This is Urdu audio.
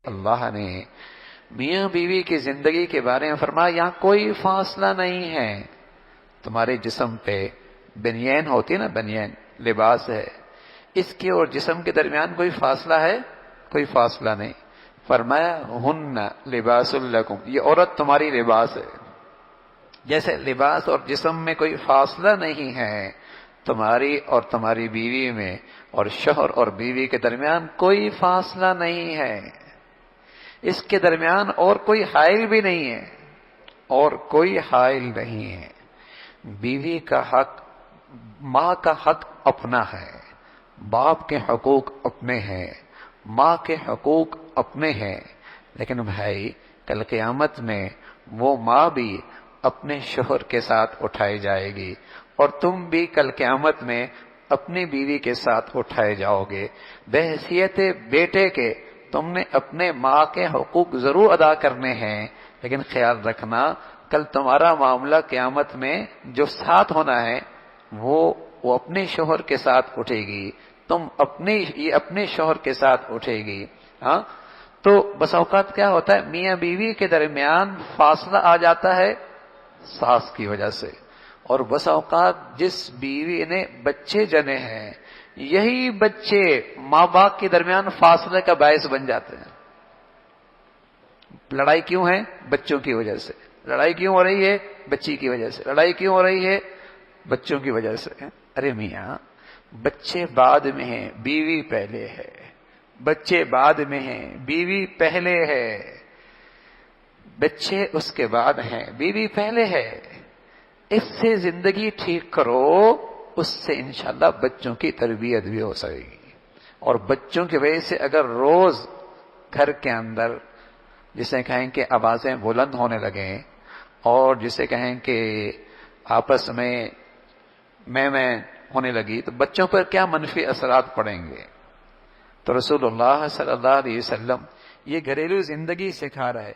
اللہ نے میاں بیوی کی زندگی کے بارے میں فرمایا یہاں کوئی فاصلہ نہیں ہے. تمہارے جسم پہ بنیان ہوتی ہے نا، بنیان لباس ہے، اس کے اور جسم کے درمیان کوئی فاصلہ ہے؟ کوئی فاصلہ نہیں. فرمایا ہن لباس لکم، یہ عورت تمہاری لباس ہے. جیسے لباس اور جسم میں کوئی فاصلہ نہیں ہے، تمہاری اور تمہاری بیوی میں اور شوہر اور بیوی کے درمیان کوئی فاصلہ نہیں ہے. اس کے درمیان اور کوئی حائل بھی نہیں ہے، اور کوئی حائل نہیں ہے. بیوی کا حق، ماں کا حق اپنا ہے، باپ کے حقوق اپنے ہیں، ماں کے حقوق اپنے ہیں. لیکن بھائی کل قیامت میں وہ ماں بھی اپنے شوہر کے ساتھ اٹھائی جائے گی، اور تم بھی کل قیامت میں اپنی بیوی کے ساتھ اٹھائے جاؤ گے. بحیثیت بیٹے کے تم نے اپنے ماں کے حقوق ضرور ادا کرنے ہیں، لیکن خیال رکھنا کل تمہارا معاملہ قیامت میں جو ساتھ ہونا ہے وہ اپنے شوہر کے ساتھ اٹھے گی، تم اپنے شوہر کے ساتھ اٹھے گی. ہاں تو بس اوقات کیا ہوتا ہے، میاں بیوی کے درمیان فاصلہ آ جاتا ہے ساس کی وجہ سے، اور بس اوقات جس بیوی نے بچے جنے ہیں یہی بچے ماں باپ کے درمیان فاصلے کا باعث بن جاتے ہیں. لڑائی کیوں ہے؟ بچوں کی وجہ سے. لڑائی کیوں ہو رہی ہے؟ بچی کی وجہ سے. لڑائی کیوں ہو رہی ہے؟ بچوں کی وجہ سے. ارے میاں بچے بعد میں ہیں، بیوی پہلے ہے. بچے بعد میں ہیں، بیوی پہلے ہے. بچے اس کے بعد ہیں، بیوی پہلے ہے. اس سے زندگی ٹھیک کرو، اس سے انشاءاللہ بچوں کی تربیت بھی ہو سکے گی. اور بچوں کی وجہ سے اگر روز گھر کے اندر جسے کہیں کہ آوازیں بلند ہونے لگیں، اور جسے کہیں کہ آپس میں ہونے لگی، تو بچوں پر کیا منفی اثرات پڑیں گے. تو رسول اللہ صلی اللہ علیہ وسلم یہ گھریلو زندگی سکھا رہا ہے.